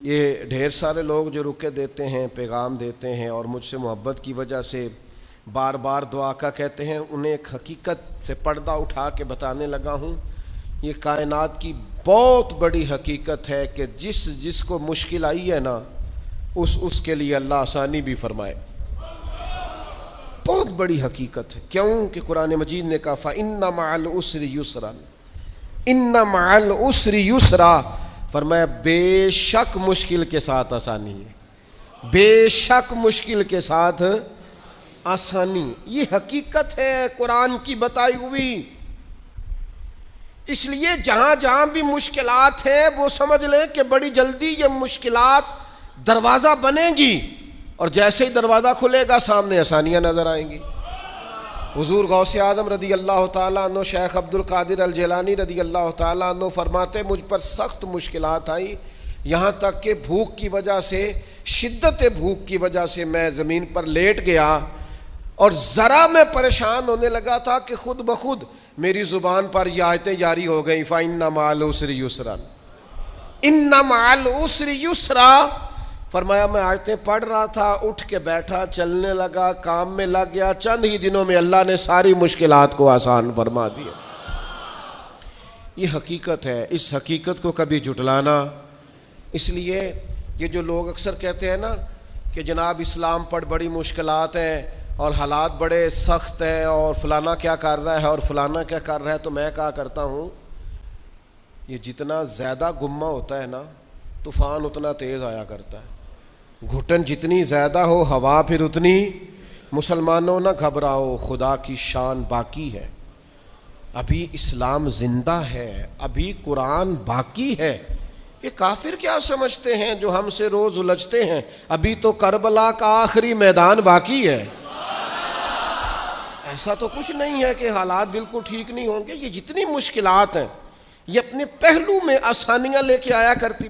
یہ ڈھیر سارے لوگ جو رکے دیتے ہیں، پیغام دیتے ہیں اور مجھ سے محبت کی وجہ سے بار بار دعا کا کہتے ہیں، انہیں ایک حقیقت سے پردہ اٹھا کے بتانے لگا ہوں۔ یہ کائنات کی بہت بڑی حقیقت ہے کہ جس کو مشکل آئی ہے نا، اس کے لیے اللہ آسانی بھی فرمائے۔ بہت بڑی حقیقت ہے، کیوں کہ قرآن مجید نے کہا فَإِنَّ مَعَ الْعُسْرِ يُسْرًا، إِنَّ مَعَ الْعُسْرِ يُسْرًا، فرمایا بے شک مشکل کے ساتھ آسانی ہے، بے شک مشکل کے ساتھ آسانی۔ یہ حقیقت ہے قرآن کی بتائی ہوئی۔ اس لیے جہاں جہاں بھی مشکلات ہیں وہ سمجھ لیں کہ بڑی جلدی یہ مشکلات دروازہ بنے گی، اور جیسے ہی دروازہ کھلے گا سامنے آسانیاں نظر آئیں گی۔ حضور غوث اعظم رضی اللہ تعالیٰ عنہ، شیخ عبد القادر الجیلانی رضی اللہ تعالیٰ عنہ فرماتے، مجھ پر سخت مشکلات آئیں، یہاں تک کہ بھوک کی وجہ سے، شدت بھوک کی وجہ سے میں زمین پر لیٹ گیا، اور ذرا میں پریشان ہونے لگا تھا کہ خود بخود میری زبان پر یہ آیتیں جاری ہو گئیں فَإِنَّ مَعَ الْعُسْرِ يُسْرًا، إِنَّ مَعَ الْعُسْرِ يُسْرًا۔ فرمایا میں آیتیں پڑھ رہا تھا، اٹھ کے بیٹھا، چلنے لگا، کام میں لگ گیا، چند ہی دنوں میں اللہ نے ساری مشکلات کو آسان فرما دیا۔ یہ حقیقت ہے، اس حقیقت کو کبھی جھٹلانا۔ اس لیے یہ جو لوگ اکثر کہتے ہیں نا کہ جناب اسلام پر بڑی مشکلات ہیں اور حالات بڑے سخت ہیں اور فلانا کیا کر رہا ہے اور فلانا کیا کر رہا ہے، تو میں کہا کرتا ہوں یہ جتنا زیادہ گمہ ہوتا ہے نا، طوفان اتنا تیز آیا کرتا ہے۔ گھٹن جتنی زیادہ ہو، ہوا پھر اتنی۔ مسلمانوں نہ گھبراؤ، خدا کی شان باقی ہے، ابھی اسلام زندہ ہے، ابھی قرآن باقی ہے۔ یہ کافر کیا سمجھتے ہیں جو ہم سے روز الجھتے ہیں؟ ابھی تو کربلا کا آخری میدان باقی ہے۔ ایسا تو کچھ نہیں ہے کہ حالات بالکل ٹھیک نہیں ہوں گے۔ یہ جتنی مشکلات ہیں یہ اپنے پہلو میں آسانیاں لے کے آیا کرتی